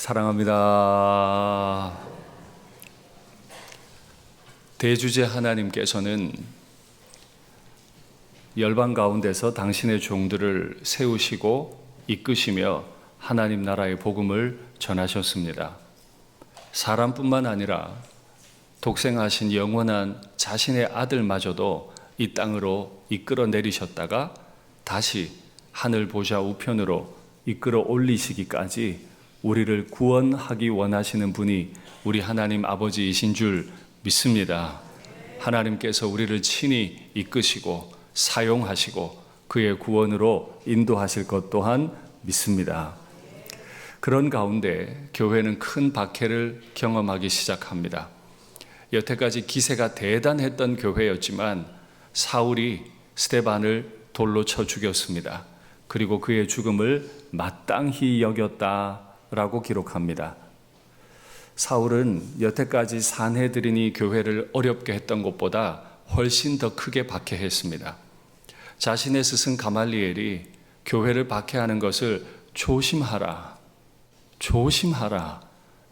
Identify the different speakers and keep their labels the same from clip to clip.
Speaker 1: 사랑합니다. 대주제 하나님께서는 열방 가운데서 당신의 종들을 세우시고 이끄시며 하나님 나라의 복음을 전하셨습니다. 사람뿐만 아니라 독생하신 영원한 자신의 아들마저도 이 땅으로 이끌어 내리셨다가 다시 하늘 보좌 우편으로 이끌어 올리시기까지 우리를 구원하기 원하시는 분이 우리 하나님 아버지이신 줄 믿습니다. 하나님께서 우리를 친히 이끄시고 사용하시고 그의 구원으로 인도하실 것 또한 믿습니다. 그런 가운데 교회는 큰 박해를 경험하기 시작합니다. 여태까지 기세가 대단했던 교회였지만 사울이 스데반을 돌로 쳐 죽였습니다. 그리고 그의 죽음을 마땅히 여겼다라고 기록합니다. 사울은 여태까지 산헤드린이 교회를 어렵게 했던 것보다 훨씬 더 크게 박해했습니다. 자신의 스승 가말리엘이 교회를 박해하는 것을 조심하라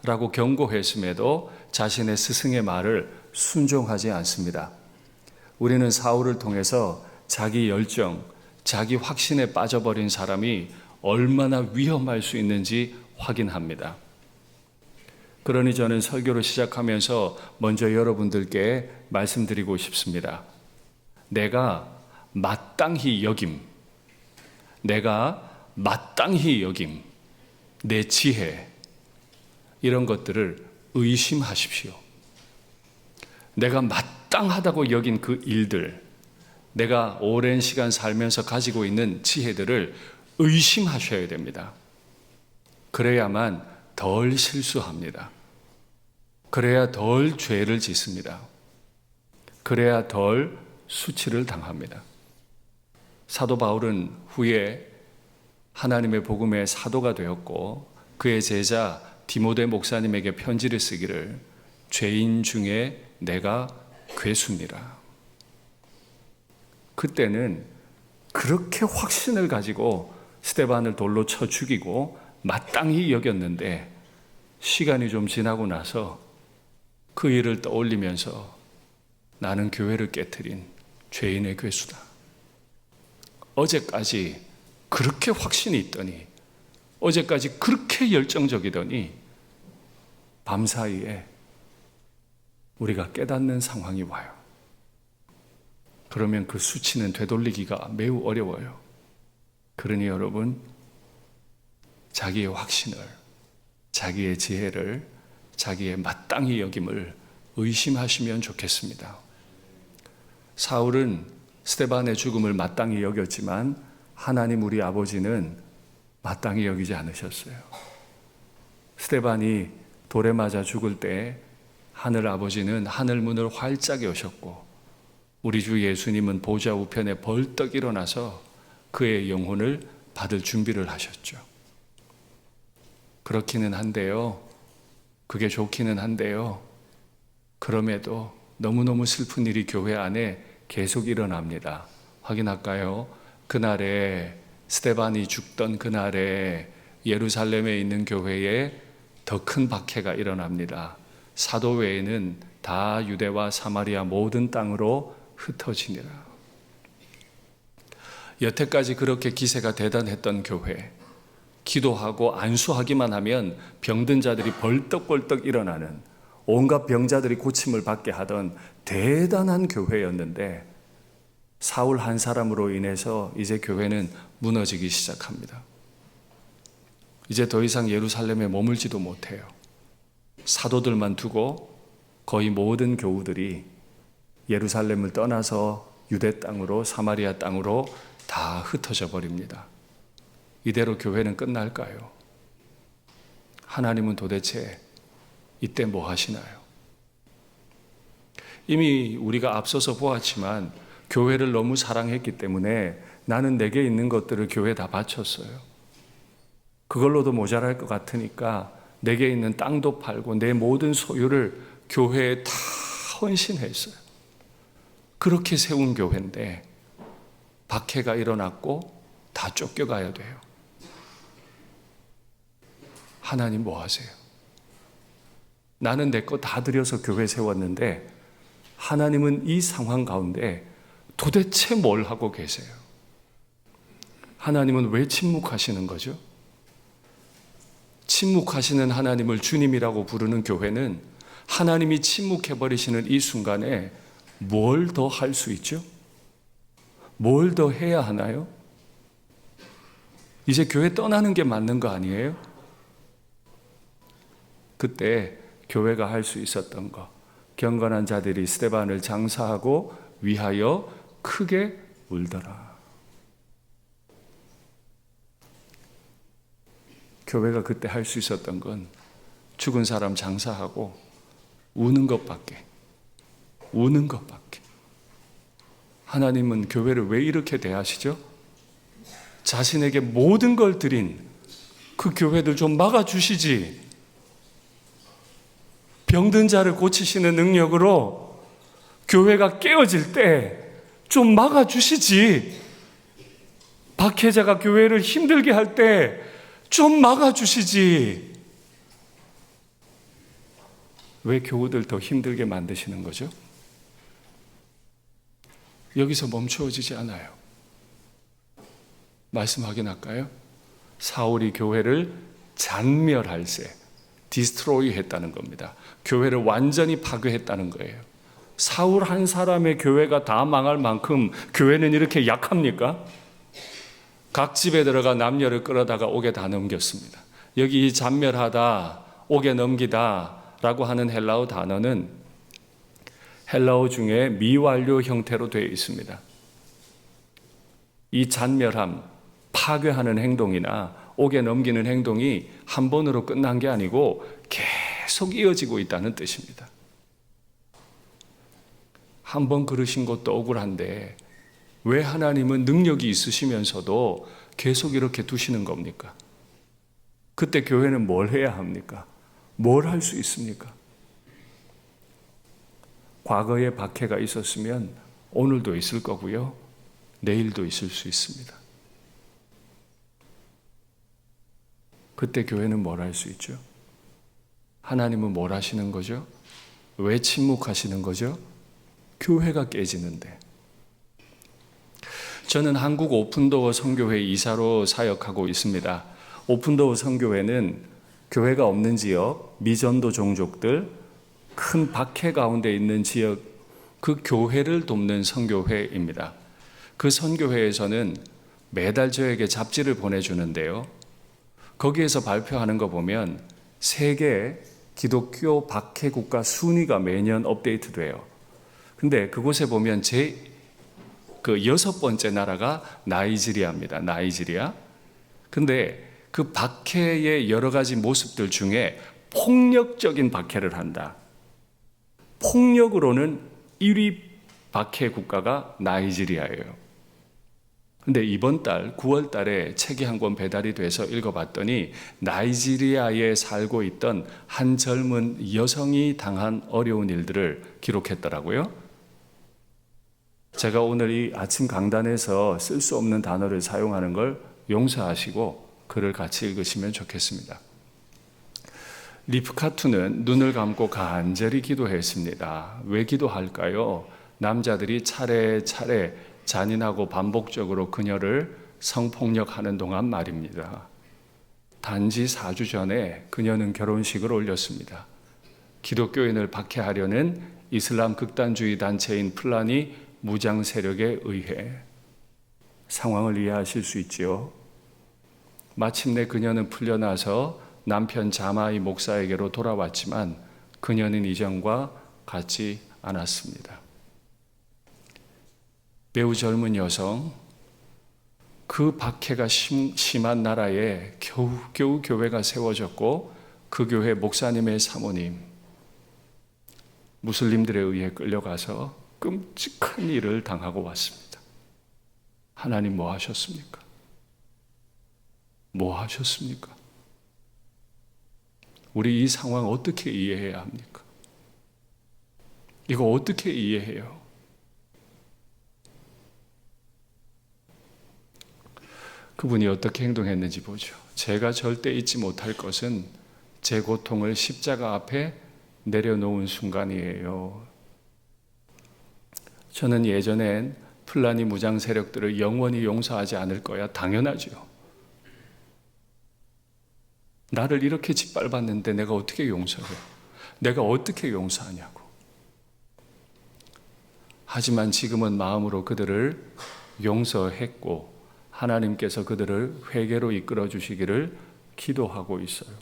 Speaker 1: 라고 경고했음에도 자신의 스승의 말을 순종하지 않습니다. 우리는 사울을 통해서 자기 열정, 자기 확신에 빠져버린 사람이 얼마나 위험할 수 있는지 확인합니다. 그러니 저는 설교를 시작하면서 먼저 여러분들께 말씀드리고 싶습니다. 내가 마땅히 여김, 내 지혜, 이런 것들을 의심하십시오. 내가 마땅하다고 여긴 그 일들, 내가 오랜 시간 살면서 가지고 있는 지혜들을 의심하셔야 됩니다. 그래야만 덜 실수합니다. 그래야 덜 죄를 짓습니다. 그래야 덜 수치를 당합니다. 사도 바울은 후에 하나님의 복음의 사도가 되었고 그의 제자 디모데 목사님에게 편지를 쓰기를 죄인 중에 내가 괴수니라. 그때는 그렇게 확신을 가지고 스데반을 돌로 쳐 죽이고 마땅히 여겼는데 시간이 좀 지나고 나서 그 일을 떠올리면서 나는 교회를 깨트린 죄인의 괴수다. 어제까지 그렇게 확신이 있더니, 어제까지 그렇게 열정적이더니 밤사이에 우리가 깨닫는 상황이 와요. 그러면 그 수치는 되돌리기가 매우 어려워요. 그러니 여러분, 자기의 확신을, 자기의 지혜를, 자기의 마땅히 여김을 의심하시면 좋겠습니다. 사울은 스데반의 죽음을 마땅히 여겼지만 하나님 우리 아버지는 마땅히 여기지 않으셨어요. 스데반이 돌에 맞아 죽을 때 하늘 아버지는 하늘 문을 활짝 여셨고 우리 주 예수님은 보좌 우편에 벌떡 일어나서 그의 영혼을 받을 준비를 하셨죠. 그렇기는 한데요, 그게 좋기는 한데요, 그럼에도 너무너무 슬픈 일이 교회 안에 계속 일어납니다. 확인할까요? 그날에 스데반이 죽던 그날에 예루살렘에 있는 교회에 더 큰 박해가 일어납니다. 사도 외에는 다 유대와 사마리아 모든 땅으로 흩어지니라. 여태까지 그렇게 기세가 대단했던 교회, 기도하고 안수하기만 하면 병든 자들이 벌떡벌떡 일어나는, 온갖 병자들이 고침을 받게 하던 대단한 교회였는데 사울 한 사람으로 인해서 이제 교회는 무너지기 시작합니다. 이제 더 이상 예루살렘에 머물지도 못해요. 사도들만 두고 거의 모든 교우들이 예루살렘을 떠나서 유대 땅으로, 사마리아 땅으로 다 흩어져 버립니다. 이대로 교회는 끝날까요? 하나님은 도대체 이때 뭐 하시나요? 이미 우리가 앞서서 보았지만 교회를 너무 사랑했기 때문에 나는 내게 있는 것들을 교회에 다 바쳤어요. 그걸로도 모자랄 것 같으니까 내게 있는 땅도 팔고 내 모든 소유를 교회에 다 헌신했어요. 그렇게 세운 교회인데 박해가 일어났고 다 쫓겨가야 돼요. 하나님 뭐 하세요? 나는 내 거 다 들여서 교회 세웠는데 하나님은 이 상황 가운데 도대체 뭘 하고 계세요? 하나님은 왜 침묵하시는 거죠? 침묵하시는 하나님을 주님이라고 부르는 교회는 하나님이 침묵해버리시는 이 순간에 뭘 더 할 수 있죠? 뭘 더 해야 하나요? 이제 교회 떠나는 게 맞는 거 아니에요? 그때 교회가 할 수 있었던 거, 경건한 자들이 스데반을 장사하고 위하여 크게 울더라. 교회가 그때 할 수 있었던 건 죽은 사람 장사하고 우는 것밖에. 하나님은 교회를 왜 이렇게 대하시죠? 자신에게 모든 걸 드린 그 교회들 좀 막아주시지. 병든 자를 고치시는 능력으로 교회가 깨어질 때 좀 막아주시지. 박해자가 교회를 힘들게 할 때 좀 막아주시지. 왜 교우들 더 힘들게 만드시는 거죠? 여기서 멈추어지지 않아요. 말씀 확인할까요? 사울이 교회를 잔멸할세, 디스트로이 했다는 겁니다. 교회를 완전히 파괴했다는 거예요. 사울 한 사람의 교회가 다 망할 만큼 교회는 이렇게 약합니까? 각 집에 들어가 남녀를 끌어다가 옥에 다 넘겼습니다. 여기 이 잔멸하다, 옥에 넘기다 라고 하는 헬라어 단어는 헬라어 중에 미완료 형태로 되어 있습니다. 이 잔멸함, 파괴하는 행동이나 옥에 넘기는 행동이 한 번으로 끝난 게 아니고 계속 이어지고 있다는 뜻입니다. 한 번 그러신 것도 억울한데 왜 하나님은 능력이 있으시면서도 계속 이렇게 두시는 겁니까? 그때 교회는 뭘 해야 합니까? 뭘 할 수 있습니까? 과거에 박해가 있었으면 오늘도 있을 거고요. 내일도 있을 수 있습니다. 그때 교회는 뭘 할 수 있죠? 하나님은 뭘 하시는 거죠? 왜 침묵하시는 거죠? 교회가 깨지는데. 저는 한국 오픈도어 선교회 이사로 사역하고 있습니다. 오픈도어 선교회는 교회가 없는 지역, 미전도 종족들, 큰 박해 가운데 있는 지역, 그 교회를 돕는 선교회입니다. 그 선교회에서는 매달 저에게 잡지를 보내주는데요. 거기에서 발표하는 거 보면 세계 기독교 박해 국가 순위가 매년 업데이트돼요. 근데 그곳에 보면 그 6번째 나라가 나이지리아입니다. 나이지리아. 근데 그 박해의 여러 가지 모습들 중에 폭력적인 박해를 한다. 폭력으로는 1위 박해 국가가 나이지리아예요. 근데 이번 달 9월 달에 책이 한 권 배달이 돼서 읽어봤더니 나이지리아에 살고 있던 한 젊은 여성이 당한 어려운 일들을 기록했더라고요. 제가 오늘 이 아침 강단에서 쓸 수 없는 단어를 사용하는 걸 용서하시고 글을 같이 읽으시면 좋겠습니다. 리프카투는 눈을 감고 간절히 기도했습니다. 왜 기도할까요? 남자들이 차례차례 잔인하고 반복적으로 그녀를 성폭력하는 동안 말입니다. 단지 4주 전에 그녀는 결혼식을 올렸습니다. 기독교인을 박해하려는 이슬람 극단주의 단체인 플라니 무장 세력에 의해. 상황을 이해하실 수 있지요. 마침내 그녀는 풀려나서 남편 자마이 목사에게로 돌아왔지만 그녀는 이전과 같지 않았습니다. 매우 젊은 여성, 그 박해가 심한 나라에 겨우 교회가 세워졌고 그 교회 목사님의 사모님, 무슬림들에 의해 끌려가서 끔찍한 일을 당하고 왔습니다. 하나님 뭐 하셨습니까? 뭐 하셨습니까? 우리 이 상황 어떻게 이해해야 합니까? 이거 어떻게 이해해요? 그분이 어떻게 행동했는지 보죠. 제가 절대 잊지 못할 것은 제 고통을 십자가 앞에 내려놓은 순간이에요. 저는 예전엔 플라니 무장 세력들을 영원히 용서하지 않을 거야. 당연하죠. 나를 이렇게 짓밟았는데 내가 어떻게 용서해? 내가 어떻게 용서하냐고. 하지만 지금은 마음으로 그들을 용서했고 하나님께서 그들을 회개로 이끌어 주시기를 기도하고 있어요.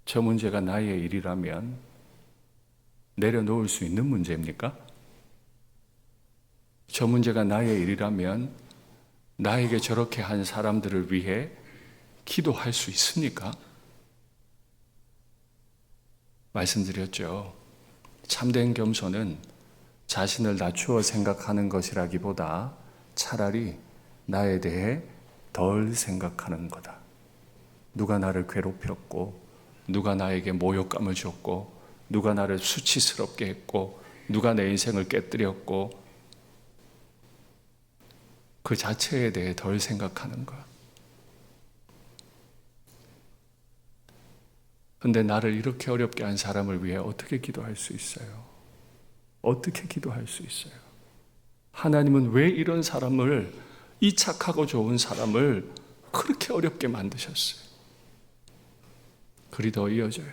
Speaker 1: 저 문제가 나의 일이라면 내려놓을 수 있는 문제입니까? 저 문제가 나의 일이라면 나에게 저렇게 한 사람들을 위해 기도할 수 있습니까? 말씀드렸죠. 참된 겸손은 자신을 낮추어 생각하는 것이라기보다 차라리 나에 대해 덜 생각하는 거다. 누가 나를 괴롭혔고, 누가 나에게 모욕감을 줬고, 누가 나를 수치스럽게 했고, 누가 내 인생을 깨뜨렸고, 그 자체에 대해 덜 생각하는 것. 근데 나를 이렇게 어렵게 한 사람을 위해 어떻게 기도할 수 있어요? 어떻게 기도할 수 있어요? 하나님은 왜 이런 사람을, 이 착하고 좋은 사람을 그렇게 어렵게 만드셨어요? 글이 더 이어져요.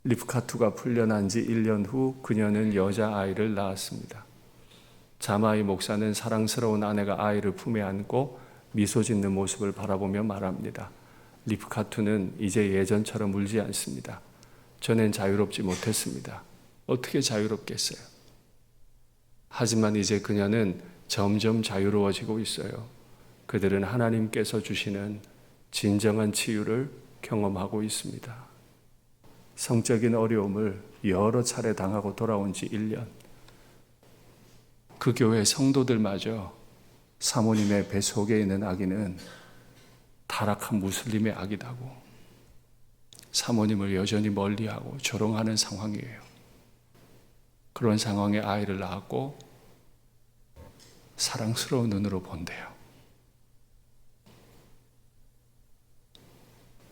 Speaker 1: 리브카투가 풀려난 지 1년 후 그녀는 여자아이를 낳았습니다. 자마이 목사는 사랑스러운 아내가 아이를 품에 안고 미소 짓는 모습을 바라보며 말합니다. 리브카투는 이제 예전처럼 울지 않습니다. 전엔 자유롭지 못했습니다. 어떻게 자유롭겠어요? 하지만 이제 그녀는 점점 자유로워지고 있어요. 그들은 하나님께서 주시는 진정한 치유를 경험하고 있습니다. 성적인 어려움을 여러 차례 당하고 돌아온 지 1년. 그 교회 성도들마저 사모님의 배 속에 있는 아기는 타락한 무슬림의 아기다고 사모님을 여전히 멀리하고 조롱하는 상황이에요. 그런 상황에 아이를 낳았고 사랑스러운 눈으로 본대요.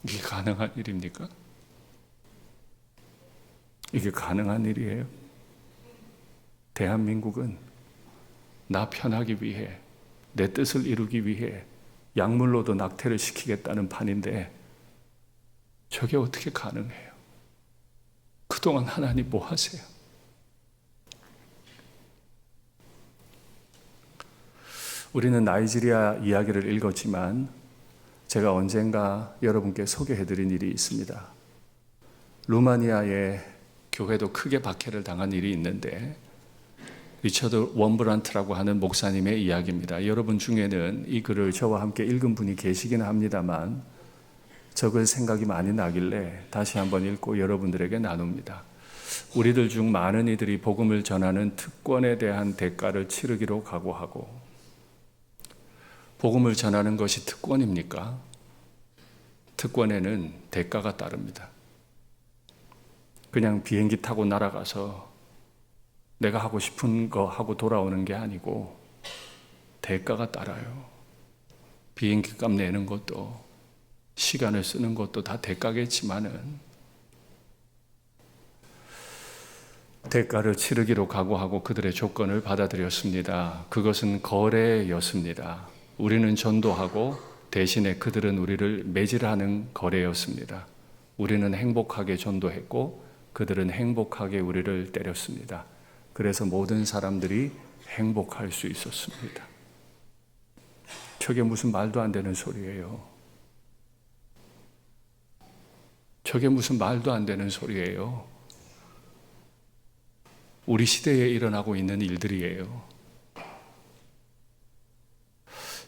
Speaker 1: 이게 가능한 일입니까? 이게 가능한 일이에요? 대한민국은 나 편하기 위해, 내 뜻을 이루기 위해 약물로도 낙태를 시키겠다는 판인데 저게 어떻게 가능해요? 그동안 하나님 뭐 하세요? 우리는 나이지리아 이야기를 읽었지만 제가 언젠가 여러분께 소개해드린 일이 있습니다. 루마니아의 교회도 크게 박해를 당한 일이 있는데 리처드 원브란트라고 하는 목사님의 이야기입니다. 여러분 중에는 이 글을 저와 함께 읽은 분이 계시기는 합니다만 적을 생각이 많이 나길래 다시 한번 읽고 여러분들에게 나눕니다. 우리들 중 많은 이들이 복음을 전하는 특권에 대한 대가를 치르기로 각오하고, 복음을 전하는 것이 특권입니까? 특권에는 대가가 따릅니다. 그냥 비행기 타고 날아가서 내가 하고 싶은 거 하고 돌아오는 게 아니고 대가가 따라요. 비행기 값 내는 것도 시간을 쓰는 것도 다 대가겠지만은 대가를 치르기로 각오하고 그들의 조건을 받아들였습니다. 그것은 거래였습니다. 우리는 전도하고 대신에 그들은 우리를 매질하는 거래였습니다. 우리는 행복하게 전도했고 그들은 행복하게 우리를 때렸습니다. 그래서 모든 사람들이 행복할 수 있었습니다. 저게 무슨 말도 안 되는 소리예요. 저게 무슨 말도 안 되는 소리예요. 우리 시대에 일어나고 있는 일들이에요.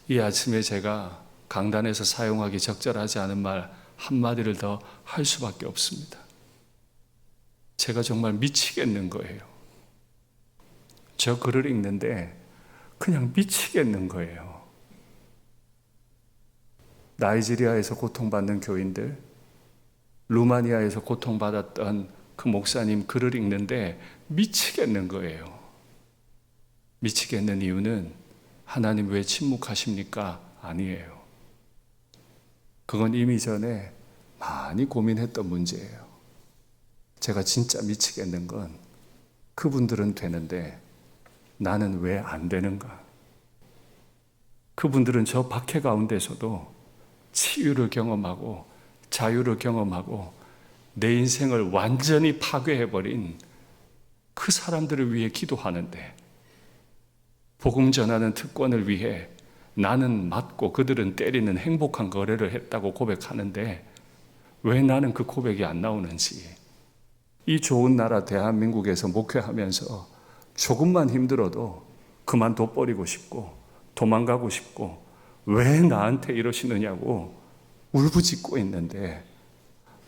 Speaker 1: 이 아침에 제가 강단에서 사용하기 적절하지 않은 말 한마디를 더 할 수밖에 없습니다. 제가 정말 미치겠는 거예요. 저 글을 읽는데 그냥 미치겠는 거예요. 나이지리아에서 고통받는 교인들, 루마니아에서 고통받았던 그 목사님 글을 읽는데 미치겠는 거예요. 미치겠는 이유는 하나님 왜 침묵하십니까? 아니에요. 그건 이미 전에 많이 고민했던 문제예요. 제가 진짜 미치겠는 건 그분들은 되는데 나는 왜 안 되는가? 그분들은 저 박해 가운데서도 치유를 경험하고 자유를 경험하고 내 인생을 완전히 파괴해버린 그 사람들을 위해 기도하는데, 복음 전하는 특권을 위해 나는 맞고 그들은 때리는 행복한 거래를 했다고 고백하는데 왜 나는 그 고백이 안 나오는지, 이 좋은 나라 대한민국에서 목회하면서 조금만 힘들어도 그만둬버리고 싶고 도망가고 싶고 왜 나한테 이러시느냐고 울부짖고 있는데,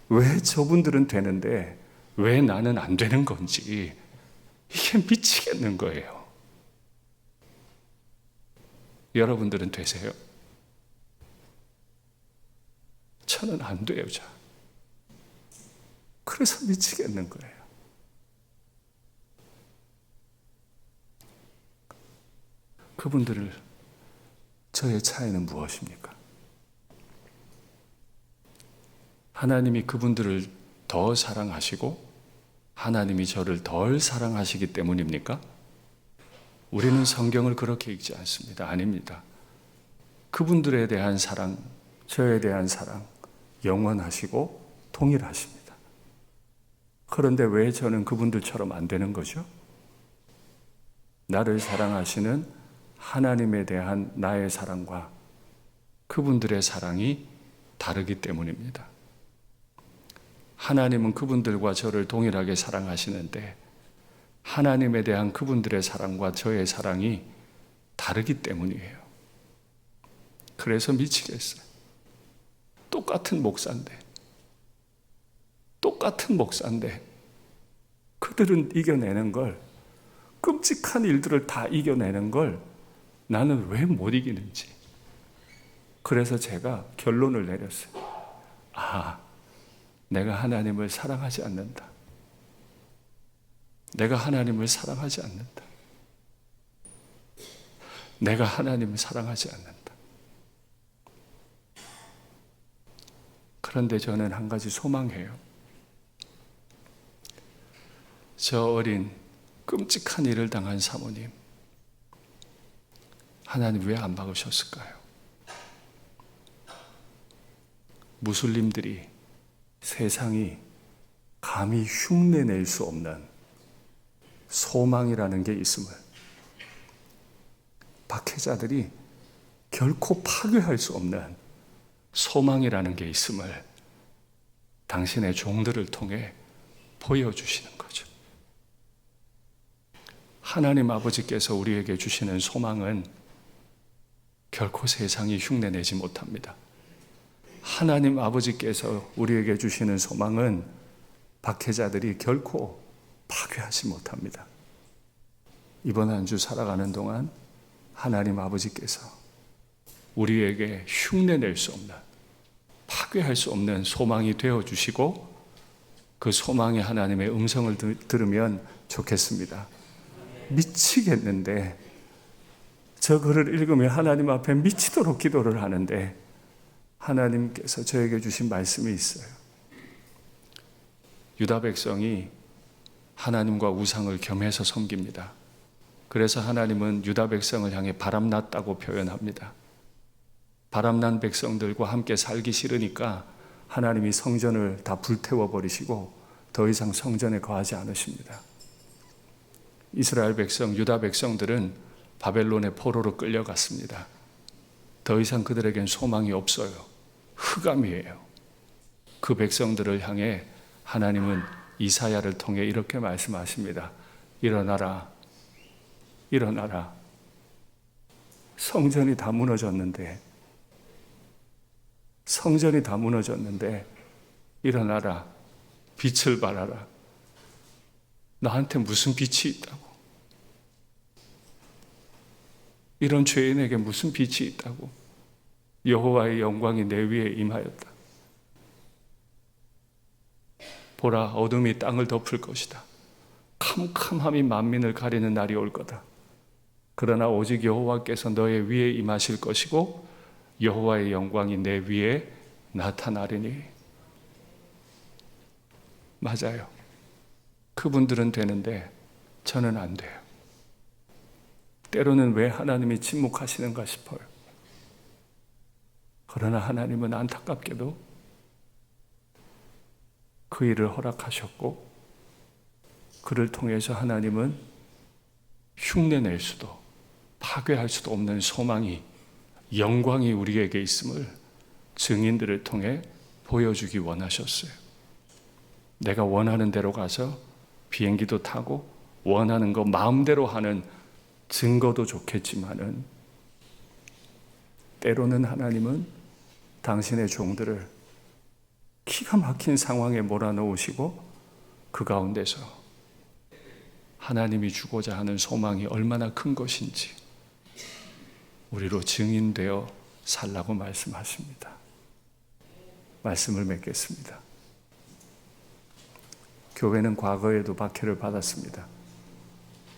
Speaker 1: 왜 저분들은 되는데 왜 나는 안 되는 건지 이게 미치겠는 거예요. 여러분들은 되세요? 저는 안 돼요. 그래서 미치겠는 거예요. 그분들을, 저의 차이는 무엇입니까? 하나님이 그분들을 더 사랑하시고 하나님이 저를 덜 사랑하시기 때문입니까? 우리는 성경을 그렇게 읽지 않습니다. 아닙니다. 그분들에 대한 사랑, 저에 대한 사랑 영원하시고 동일하십니다. 그런데 왜 저는 그분들처럼 안 되는 거죠? 나를 사랑하시는 하나님에 대한 나의 사랑과 그분들의 사랑이 다르기 때문입니다. 하나님은 그분들과 저를 동일하게 사랑하시는데 하나님에 대한 그분들의 사랑과 저의 사랑이 다르기 때문이에요. 그래서 미치겠어요. 똑같은 목사인데 그들은 이겨내는 걸, 끔찍한 일들을 다 이겨내는 걸 나는 왜 못 이기는지. 그래서 제가 결론을 내렸어요. 내가 하나님을 사랑하지 않는다. 내가 하나님을 사랑하지 않는다. 내가 하나님을 사랑하지 않는다. 그런데 저는 한 가지 소망해요. 저 어린 끔찍한 일을 당한 사모님, 하나님 왜 안 막으셨을까요? 무슬림들이, 세상이 감히 흉내낼 수 없는 소망이라는 게 있음을, 박해자들이 결코 파괴할 수 없는 소망이라는 게 있음을 당신의 종들을 통해 보여주시는 거죠. 하나님 아버지께서 우리에게 주시는 소망은 결코 세상이 흉내내지 못합니다. 하나님 아버지께서 우리에게 주시는 소망은 박해자들이 결코 파괴하지 못합니다. 이번 한 주 살아가는 동안 하나님 아버지께서 우리에게 흉내낼 수 없는, 파괴할 수 없는 소망이 되어주시고 그 소망의 하나님의 음성을 들으면 좋겠습니다. 미치겠는데 저 글을 읽으면 하나님 앞에 미치도록 기도를 하는데 하나님께서 저에게 주신 말씀이 있어요. 유다 백성이 하나님과 우상을 겸해서 섬깁니다. 그래서 하나님은 유다 백성을 향해 바람났다고 표현합니다. 바람난 백성들과 함께 살기 싫으니까 하나님이 성전을 다 불태워버리시고 더 이상 성전에 거하지 않으십니다. 이스라엘 백성, 유다 백성들은 바벨론의 포로로 끌려갔습니다. 더 이상 그들에겐 소망이 없어요. 흑암이에요. 그 백성들을 향해 하나님은 이사야를 통해 이렇게 말씀하십니다. 일어나라. 일어나라. 성전이 다 무너졌는데 일어나라. 빛을 발하라. 나한테 무슨 빛이 있다고? 이런 죄인에게 무슨 빛이 있다고? 여호와의 영광이 내 위에 임하였다. 보라, 어둠이 땅을 덮을 것이다. 캄캄함이 만민을 가리는 날이 올 거다. 그러나 오직 여호와께서 너의 위에 임하실 것이고 여호와의 영광이 내 위에 나타나리니. 맞아요. 그분들은 되는데 저는 안 돼요. 때로는 왜 하나님이 침묵하시는가 싶어요. 그러나 하나님은 안타깝게도 그 일을 허락하셨고, 그를 통해서 하나님은 흉내낼 수도 파괴할 수도 없는 소망이, 영광이 우리에게 있음을 증인들을 통해 보여주기 원하셨어요. 내가 원하는 대로 가서 비행기도 타고 원하는 거 마음대로 하는 증거도 좋겠지만은, 때로는 하나님은 당신의 종들을 기가 막힌 상황에 몰아넣으시고 그 가운데서 하나님이 주고자 하는 소망이 얼마나 큰 것인지 우리로 증인되어 살라고 말씀하십니다. 말씀을 맺겠습니다. 교회는 과거에도 박해를 받았습니다.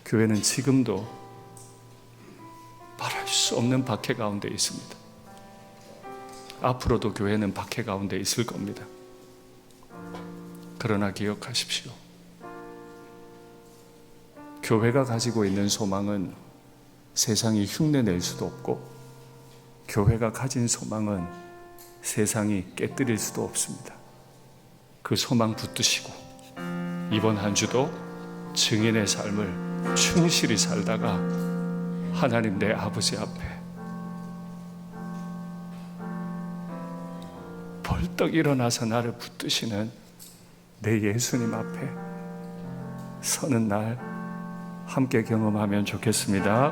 Speaker 1: 교회는 지금도 말할 수 없는 박해 가운데 있습니다. 앞으로도 교회는 박해 가운데 있을 겁니다. 그러나 기억하십시오. 교회가 가지고 있는 소망은 세상이 흉내낼 수도 없고, 교회가 가진 소망은 세상이 깨뜨릴 수도 없습니다. 그 소망 붙드시고 이번 한 주도 증인의 삶을 충실히 살다가 하나님 내 아버지 앞에 벌떡 일어나서 나를 붙드시는 내 예수님 앞에 서는 날 함께 경험하면 좋겠습니다.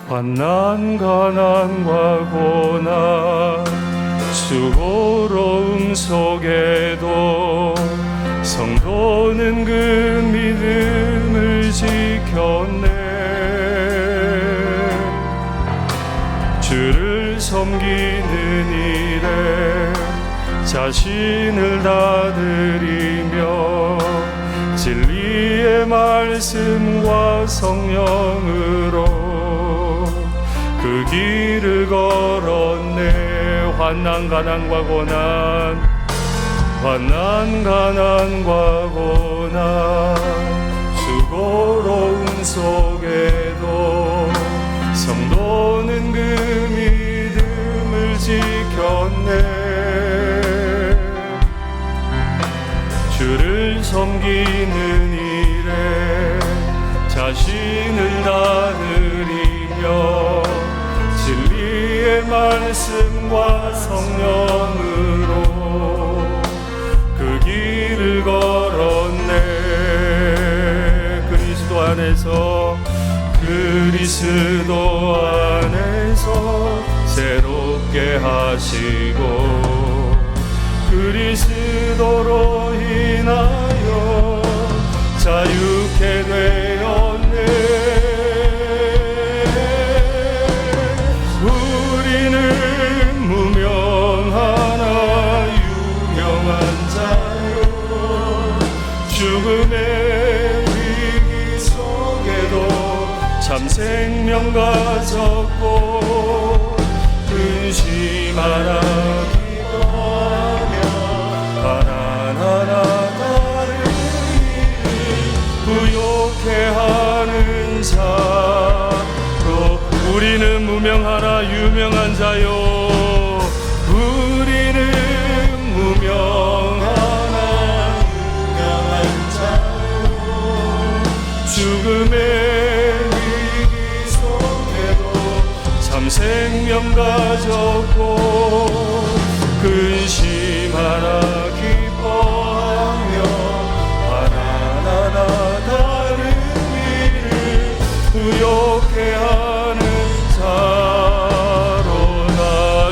Speaker 1: 환난, 가난과 고난, 수고로움 속에도 성도는 그 믿음을 지켰네. 주를 섬기는 일에 자신을 다 드리며 진리의 말씀과 성령으로 그 길을 걸었네. 환난, 가난과 고난, 환난, 가난과 고난, 수고로움 속에도 성도는 그 믿음을 지켰네. 주를 섬기는 일에 자신을 다 드리며 진리의 말씀과 성령으로 그 길을 걸었네. 그리스도 안에서 새롭게 하시고 그리스도로 인하여 자유케 되었네. 우리는 무명하나 유명한 자요, 죽음의 위기 속에도 참 생명 가졌고 근심하라 부욕해 하는 자로 우리는 무명하나 유명한 자요, 우리는 무명하나 유명한 자요, 죽음의 위기 속에도 참 생명 가졌고 근심하라 부욕해 하는 자로다.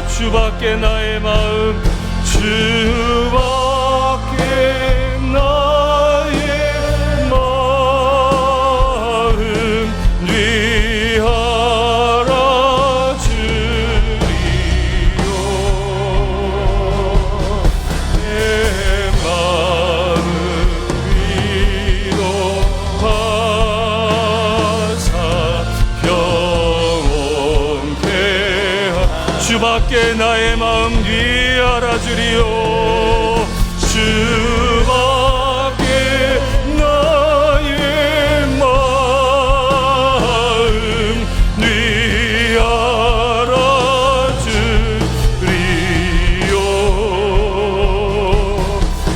Speaker 1: 주밖에 나의 마음, 주밖에 나의 마음 위하라 주리요. 내 마음 위로하 주밖에 나의 마음 네 알아주리요. 주밖에 나의 마음 네 알아주리요.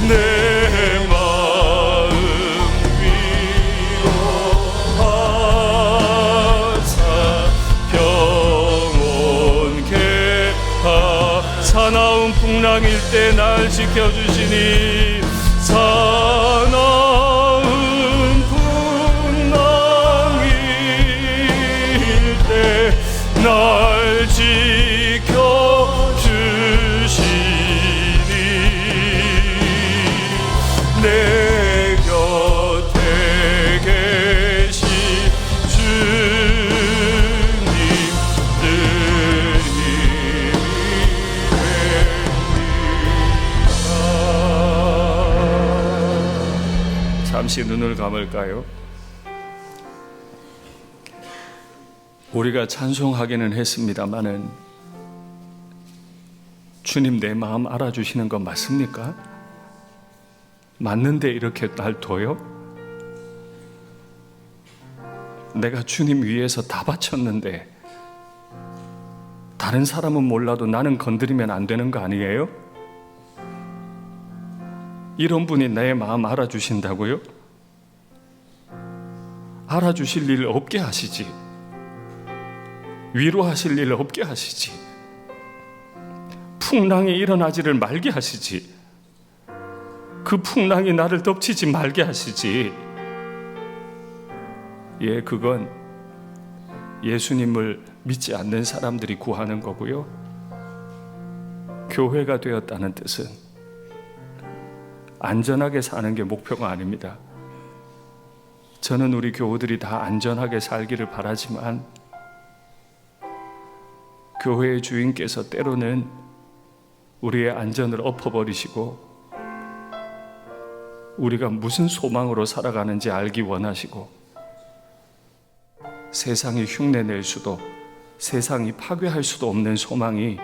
Speaker 1: 내 마음 위로하사 평온케 사나운 풍랑일 때 날 지켜주시니 사나운 풍랑일 때 날 지켜주시니 내 곁에 계신 주님 늘 잠시 눈을 감을까요? 우리가 찬송하기는 했습니다마는 주님 내 마음 알아주시는 건 맞습니까? 맞는데 이렇게 날 둬요? 내가 주님 위해서 다 바쳤는데 다른 사람은 몰라도 나는 건드리면 안 되는 거 아니에요? 이런 분이 내 마음 알아주신다고요? 알아주실 일 없게 하시지. 위로하실 일 없게 하시지. 풍랑이 일어나지를 말게 하시지. 그 풍랑이 나를 덮치지 말게 하시지. 예, 그건 예수님을 믿지 않는 사람들이 구하는 거고요. 교회가 되었다는 뜻은 안전하게 사는 게 목표가 아닙니다. 저는 우리 교우들이 다 안전하게 살기를 바라지만 교회의 주인께서 때로는 우리의 안전을 엎어버리시고 우리가 무슨 소망으로 살아가는지 알기 원하시고 세상이 흉내낼 수도 세상이 파괴할 수도 없는 소망이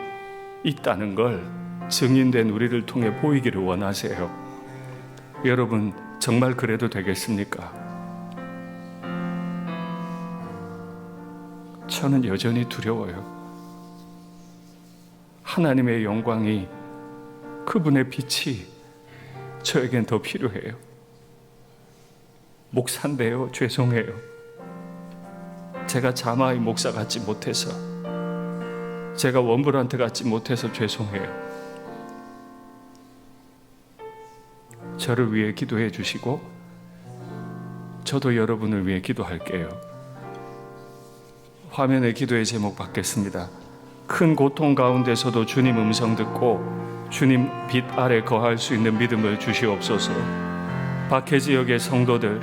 Speaker 1: 있다는 걸 증인된 우리를 통해 보이기를 원하세요. 여러분 정말 그래도 되겠습니까? 저는 여전히 두려워요. 하나님의 영광이 그분의 빛이 저에겐 더 필요해요. 목사인데요, 죄송해요. 제가 자마의 목사 같지 못해서, 제가 원브란트 같지 못해서 죄송해요. 저를 위해 기도해 주시고 저도 여러분을 위해 기도할게요. 화면에 기도의 제목 받겠습니다. 큰 고통 가운데서도 주님 음성 듣고 주님 빛 아래 거할 수 있는 믿음을 주시옵소서. 박해 지역의 성도들,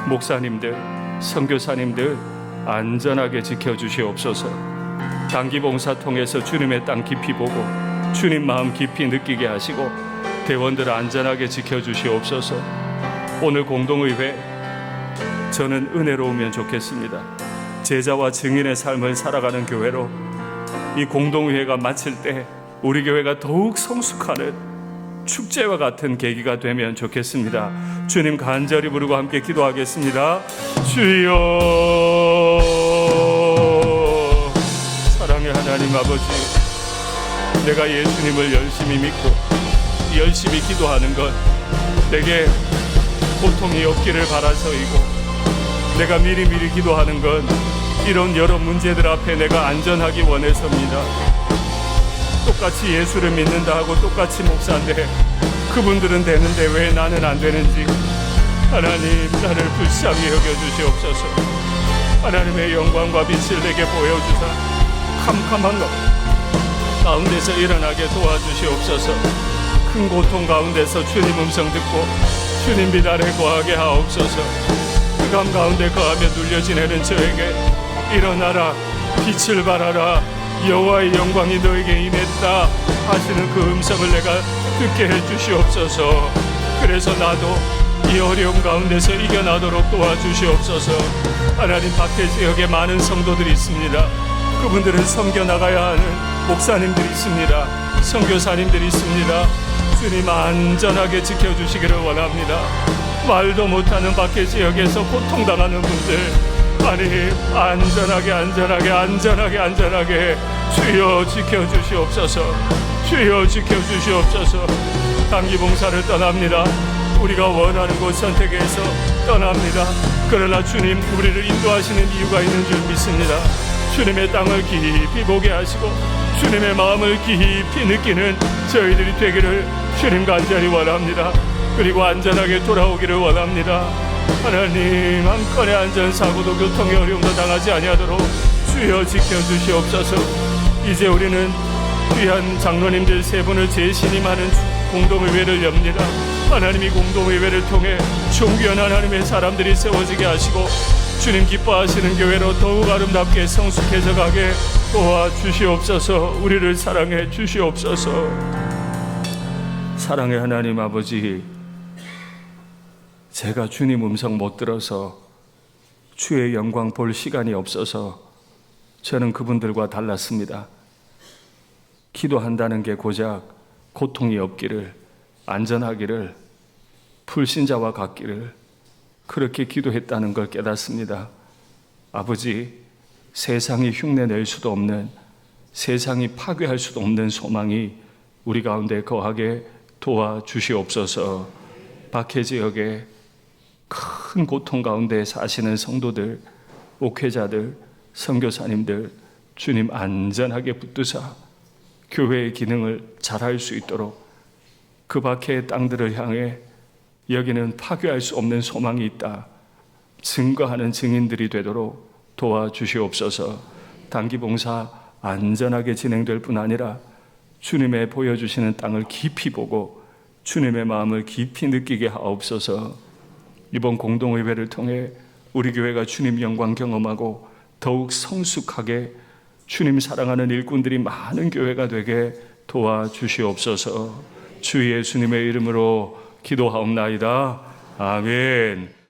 Speaker 1: 목사님들, 선교사님들 안전하게 지켜주시옵소서. 단기 봉사 통해서 주님의 땅 깊이 보고 주님 마음 깊이 느끼게 하시고 대원들 안전하게 지켜주시옵소서. 오늘 공동의회 저는 은혜로우면 좋겠습니다. 제자와 증인의 삶을 살아가는 교회로 이 공동의회가 마칠 때 우리 교회가 더욱 성숙하는 축제와 같은 계기가 되면 좋겠습니다. 주님 간절히 부르고 함께 기도하겠습니다. 주여, 사랑의 하나님 아버지, 내가 예수님을 열심히 믿고 열심히 기도하는 것 내게 고통이 없기를 바라서이고, 내가 미리미리 기도하는 건 이런 여러 문제들 앞에 내가 안전하기 원해서입니다. 똑같이 예수를 믿는다 하고 똑같이 목사인데 그분들은 되는데 왜 나는 안 되는지 하나님 나를 불쌍히 여겨주시옵소서. 하나님의 영광과 빛을 내게 보여주사 캄캄한 것 가운데서 일어나게 도와주시옵소서. 큰 고통 가운데서 주님 음성 듣고 주님 빛 아래 거하게 하옵소서. 흑암 가운데 거하며 눌려 지내는 저에게 일어나라, 빛을 발하라, 여호와의 영광이 너에게 임했다 하시는 그 음성을 내가 듣게 해주시옵소서. 그래서 나도 이 어려움 가운데서 이겨나도록 도와주시옵소서. 하나님, 박해 지역에 많은 성도들이 있습니다. 그분들을 섬겨나가야 하는 목사님들이 있습니다. 선교사님들이 있습니다. 주님 안전하게 지켜주시기를 원합니다. 말도 못하는 밖의 지역에서 고통당하는 분들, 하나님 안전하게 주여 지켜주시옵소서. 주여 지켜주시옵소서. 단기 봉사를 떠납니다. 우리가 원하는 곳 선택해서 떠납니다. 그러나 주님 우리를 인도하시는 이유가 있는 줄 믿습니다. 주님의 땅을 깊이 보게 하시고 주님의 마음을 깊이 느끼는 저희들이 되기를 주님 간절히 원합니다. 그리고 안전하게 돌아오기를 원합니다. 하나님 한 건의 안전사고도 교통의 어려움도 당하지 아니하도록 주여 지켜주시옵소서. 이제 우리는 귀한 장로님들 세 분을 재신임하는 공동의회를 엽니다. 하나님이 공동의회를 통해 존귀한 하나님의 사람들이 세워지게 하시고 주님 기뻐하시는 교회로 더욱 아름답게 성숙해져 가게 도와주시옵소서. 우리를 사랑해 주시옵소서. 사랑의 하나님 아버지, 제가 주님 음성 못 들어서 주의 영광 볼 시간이 없어서 저는 그분들과 달랐습니다. 기도한다는 게 고작 고통이 없기를, 안전하기를, 불신자와 같기를 그렇게 기도했다는 걸 깨닫습니다. 아버지, 세상이 흉내낼 수도 없는, 세상이 파괴할 수도 없는 소망이 우리 가운데 거하게 도와주시옵소서. 박해 지역에 큰 고통 가운데 사시는 성도들, 목회자들, 선교사님들 주님 안전하게 붙드사 교회의 기능을 잘할 수 있도록 그 밖의 땅들을 향해 여기는 파괴할 수 없는 소망이 있다 증거하는 증인들이 되도록 도와주시옵소서. 단기 봉사 안전하게 진행될 뿐 아니라 주님의 보여주시는 땅을 깊이 보고 주님의 마음을 깊이 느끼게 하옵소서. 이번 공동의회를 통해 우리 교회가 주님 영광 경험하고 더욱 성숙하게 주님 사랑하는 일꾼들이 많은 교회가 되게 도와주시옵소서. 주 예수님의 이름으로 기도하옵나이다. 아멘.